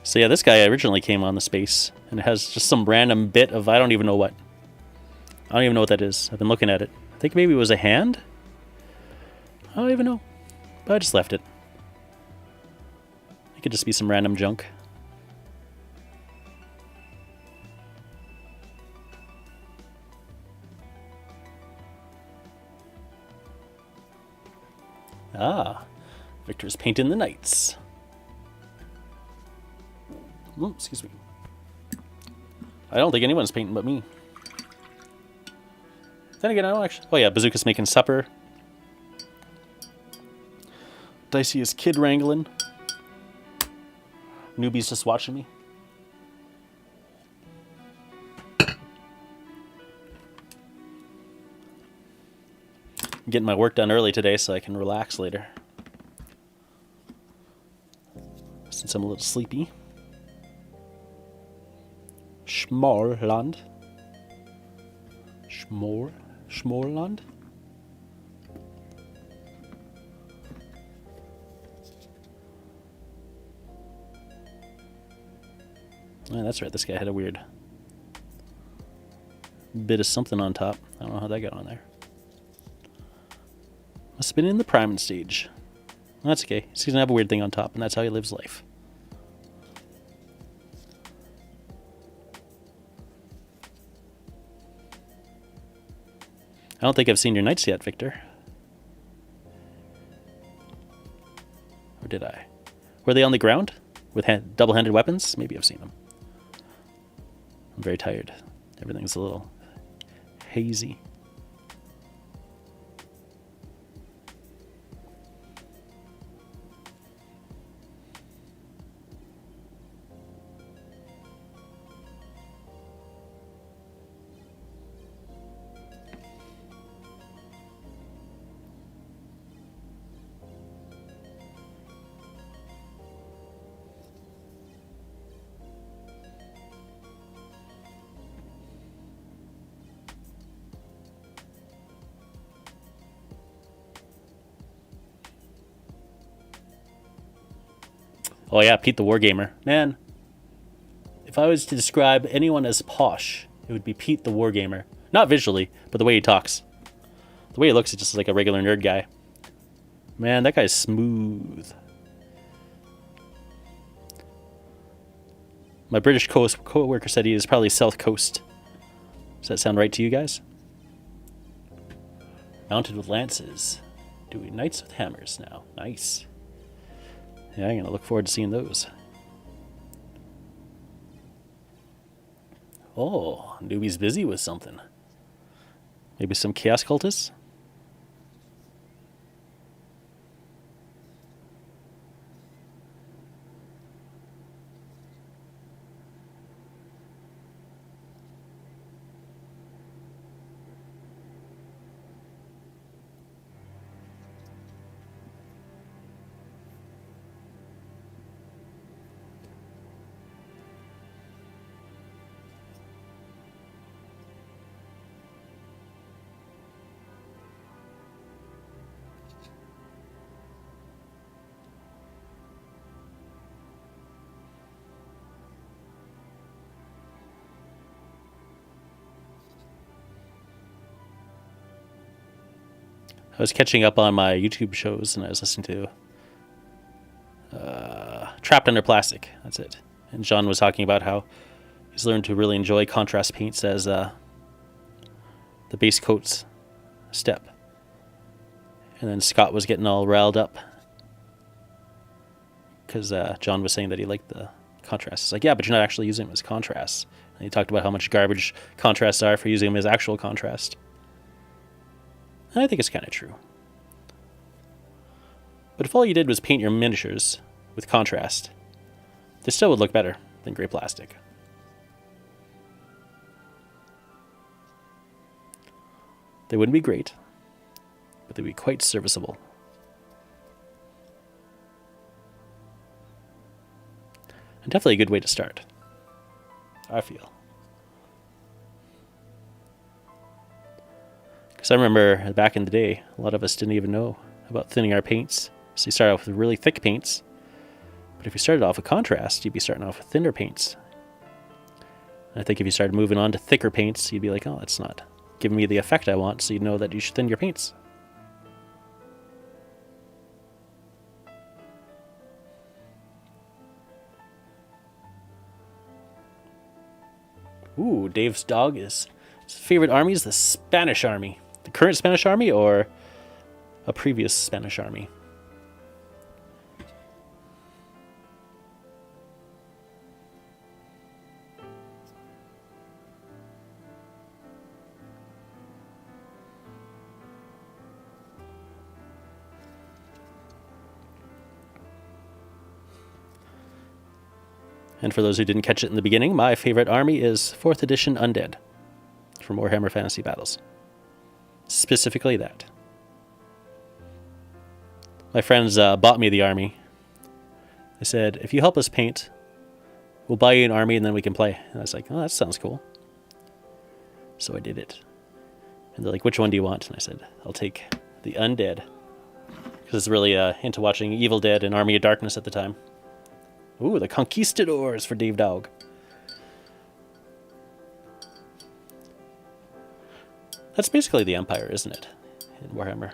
So yeah, this guy originally came on the space, and it has just some random bit of I don't even know what. I don't even know what that is. I've been looking at it. I think maybe it was a hand? I don't even know. But I just left it. It could just be some random junk. Ah, Victor's painting the knights. Oh, excuse me. I don't think anyone's painting but me. Then again, I don't actually... Oh yeah, Bazooka's making supper. Dicey is kid wrangling. Newbie's just watching me. I'm getting my work done early today so I can relax later. Since I'm a little sleepy. Schmorland. Schmorland? Oh, that's right, this guy had a weird bit of something on top. I don't know how that got on there. Must have been in the priming stage. That's okay. He's gonna have a weird thing on top, and that's how he lives life. I don't think I've seen your knights yet, Victor. Or did I? Were they on the ground with double-handed weapons? Maybe I've seen them. I'm very tired. Everything's a little hazy. Oh yeah, Pete the Wargamer. Man, if I was to describe anyone as posh, it would be Pete the Wargamer. Not visually, but the way he talks. The way he looks is just like a regular nerd guy. Man, that guy's smooth. My British co-worker said he is probably South Coast. Does that sound right to you guys? Mounted with lances. Doing knights with hammers now. Nice. Yeah, I'm going to look forward to seeing those. Oh, newbie's busy with something. Maybe some chaos cultists? I was catching up on my YouTube shows and I was listening to Trapped Under Plastic. That's it. And John was talking about how he's learned to really enjoy contrast paints as the base coats step. And then Scott was getting all riled up because John was saying that he liked the contrast. It's like, yeah, but you're not actually using them as contrast. And he talked about how much garbage contrasts are for using them as actual contrast. And I think it's kind of true. But if all you did was paint your miniatures with contrast, they still would look better than gray plastic. They wouldn't be great, but they'd be quite serviceable. And definitely a good way to start, I feel. Because I remember back in the day, a lot of us didn't even know about thinning our paints. So you start off with really thick paints. But if you started off with contrast, you'd be starting off with thinner paints. And I think if you started moving on to thicker paints, you'd be like, oh, that's not giving me the effect I want, so you know that you should thin your paints. Ooh, Dave's dog his favorite army is the Spanish army. The current Spanish army or a previous Spanish army? And for those who didn't catch it in the beginning, my favorite army is 4th edition Undead from Warhammer Fantasy Battles. Specifically that. My friends bought me the army. They said, if you help us paint we'll buy you an army and then we can play. And I was like, oh, that sounds cool. So I did it. And they're like, which one do you want? And I said, I'll take the undead. Because I was really into watching Evil Dead and Army of Darkness at the time. Ooh, the Conquistadors for Dave Dowg. That's basically the Empire, isn't it? In Warhammer.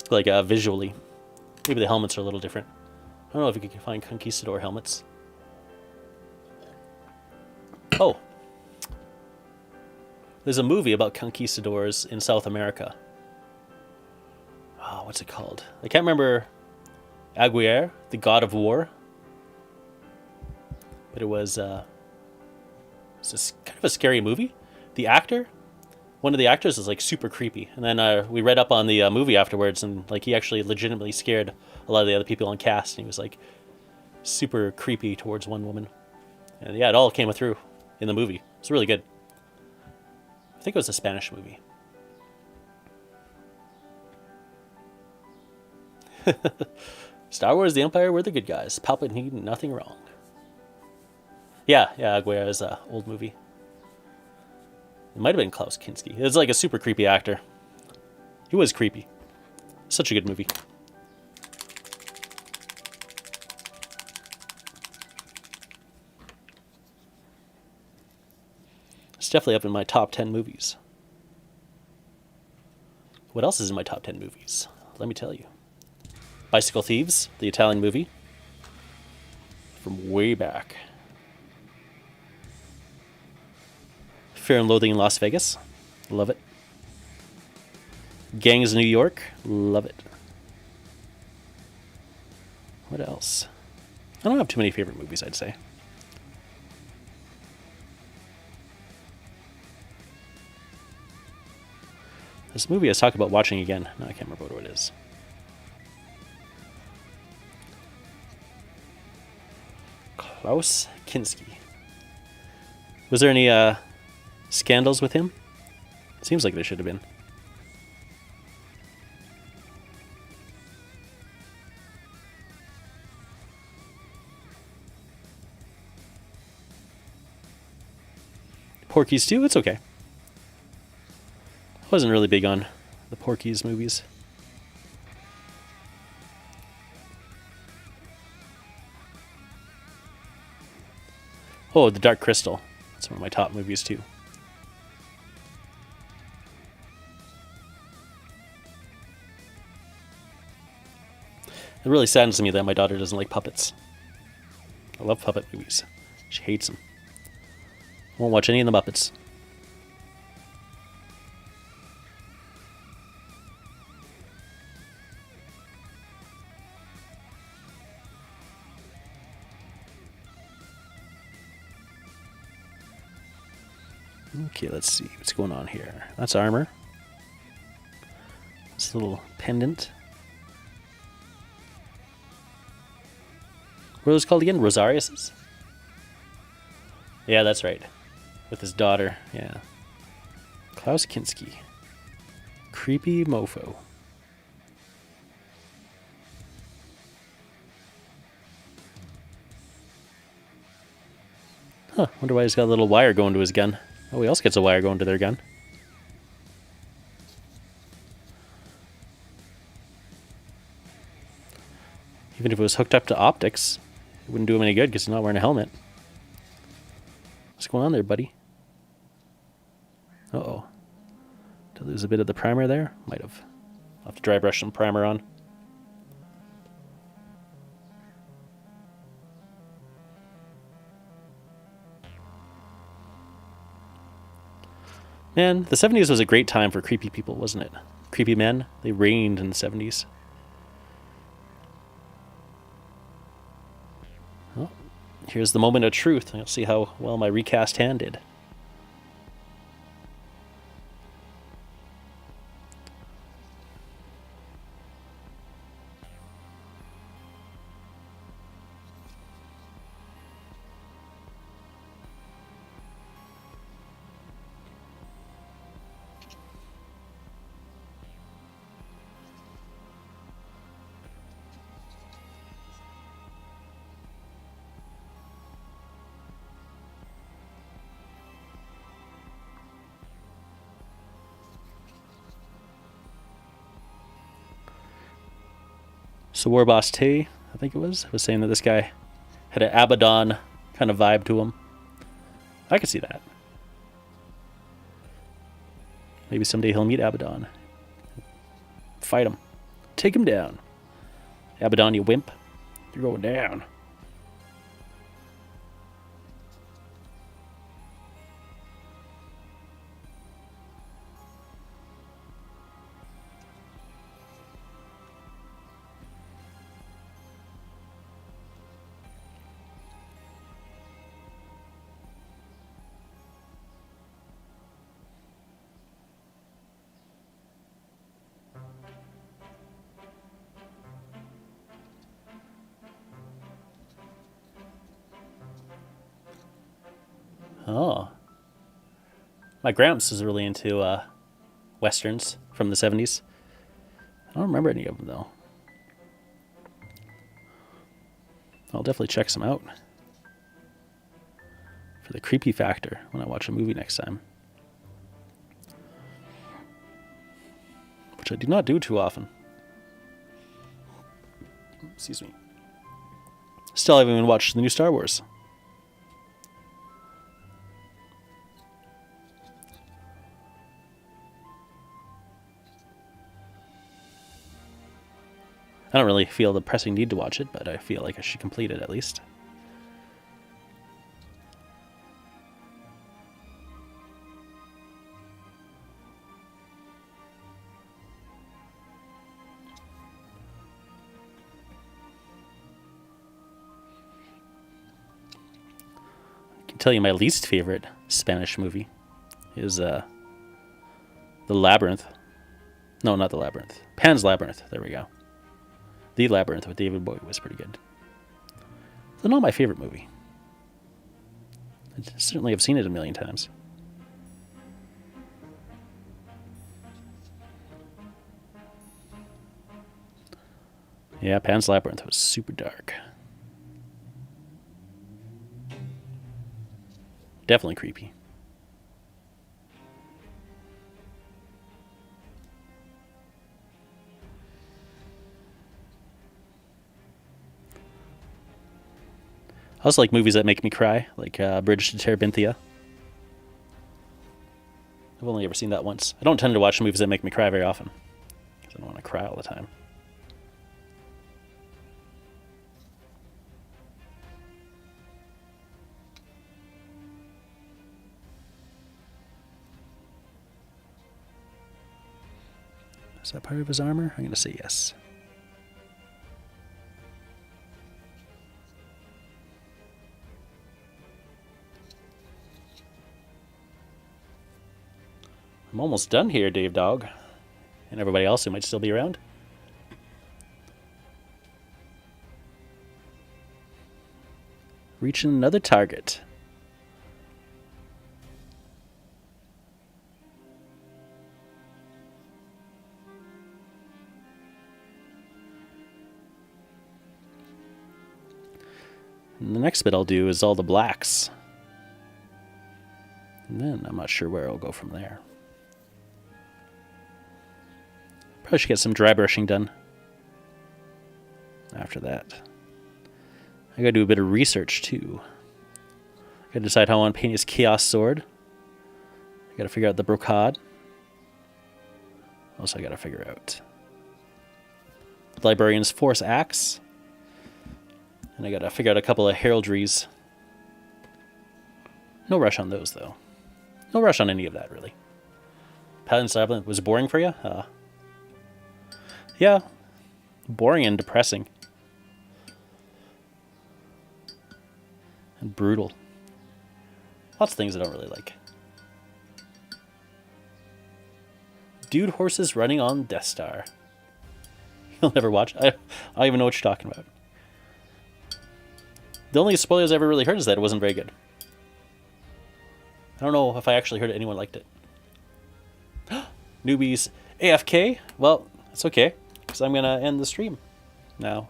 Like, visually. Maybe the helmets are a little different. I don't know if you can find Conquistador helmets. Oh. There's a movie about conquistadors in South America. Oh, what's it called? I can't remember. Aguirre, the God of War. But it was kind of a scary movie. The actor, one of the actors is like super creepy. And then we read up on the movie afterwards, and like he actually legitimately scared a lot of the other people on cast. And he was like super creepy towards one woman. And yeah, it all came through in the movie. It's really good. I think it was a Spanish movie. Star Wars: The Empire were the good guys. Palpatine, nothing wrong. Yeah, Aguirre is an old movie. It might have been Klaus Kinski. It's like a super creepy actor. He was creepy. Such a good movie. It's definitely up in my top 10 movies. What else is in my top 10 movies? Let me tell you. Bicycle Thieves, the Italian movie. From way back. Fear and Loathing in Las Vegas. Love it. Gangs of New York. Love it. What else? I don't have too many favorite movies, I'd say. This movie I was talking about watching again. No, I can't remember what it is. Klaus Kinski. Was there any scandals with him? Seems like there should have been. Porky's too? It's okay. I wasn't really big on the Porky's movies. Oh, The Dark Crystal. That's one of my top movies too. It really saddens me that my daughter doesn't like puppets. I love puppet movies. She hates them. Won't watch any of the Muppets. Okay, let's see what's going on here. That's armor. This little pendant. What are those called again? Rosarius's? Yeah, that's right. With his daughter, yeah. Klaus Kinski. Creepy mofo. Huh, wonder why he's got a little wire going to his gun. Oh, he also gets a wire going to their gun. Even if it was hooked up to optics, it wouldn't do him any good because he's not wearing a helmet. What's going on there, buddy? Uh-oh. Did I lose a bit of the primer there? Might have. I'll have to dry brush some primer on. Man, the 70s was a great time for creepy people, wasn't it? Creepy men, they reigned in the 70s. Well, here's the moment of truth. You'll see how well my recast hand did. So Warboss Tay, I think it was saying that this guy had an Abaddon kind of vibe to him. I could see that. Maybe someday he'll meet Abaddon. Fight him. Take him down. Abaddon, you wimp. You're going down. Oh. My Gramps is really into Westerns from the 70s. I don't remember any of them, though. I'll definitely check some out. For the creepy factor when I watch a movie next time. Which I do not do too often. Excuse me. Still haven't even watched the new Star Wars. I don't really feel the pressing need to watch it, but I feel like I should complete it at least. I can tell you my least favorite Spanish movie is The Labyrinth. No, not The Labyrinth. Pan's Labyrinth. There we go. The Labyrinth with David Bowie was pretty good. It's not my favorite movie. I certainly have seen it a million times. Yeah, Pan's Labyrinth was super dark. Definitely creepy. I also like movies that make me cry, like Bridge to Terabithia. I've only ever seen that once. I don't tend to watch movies that make me cry very often, because I don't want to cry all the time. Is that part of his armor? I'm going to say yes. I'm almost done here, Dave Dog. And everybody else who might still be around. Reaching another target. And the next bit I'll do is all the blacks. And then I'm not sure where I'll go from there. Probably should get some dry brushing done. After that. I gotta do a bit of research too. I gotta decide how I want to paint his Chaos Sword. I gotta figure out the brocade. Also I gotta figure out the Librarian's Force Axe. And I gotta figure out a couple of heraldries. No rush on those though. No rush on any of that really. Paladin's Labyrinth was boring for you? Yeah, boring and depressing. And brutal. Lots of things I don't really like. Dude horses running on Death Star. You'll never watch. I don't even know what you're talking about. The only spoilers I ever really heard is that it wasn't very good. I don't know if I actually heard anyone liked it. Newbies AFK? Well, it's okay. Because I'm going to end the stream now.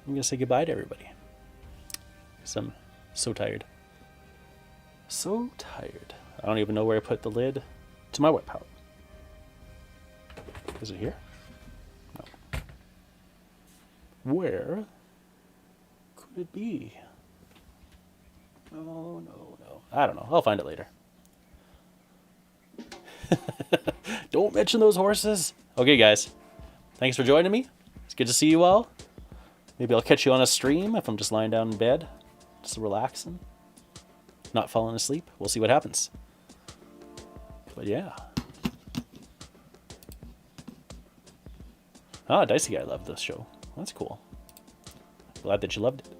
I'm going to say goodbye to everybody. Because I'm so tired. So tired. I don't even know where I put the lid to my wet palette. Is it here? No. Where could it be? Oh, no, no. I don't know. I'll find it later. Don't mention those horses. Okay, guys. Thanks for joining me. It's good to see you all. Maybe I'll catch you on a stream if I'm just lying down in bed. Just relaxing. Not falling asleep. We'll see what happens. But yeah. Ah, Dicey Guy loved this show. That's cool. Glad that you loved it.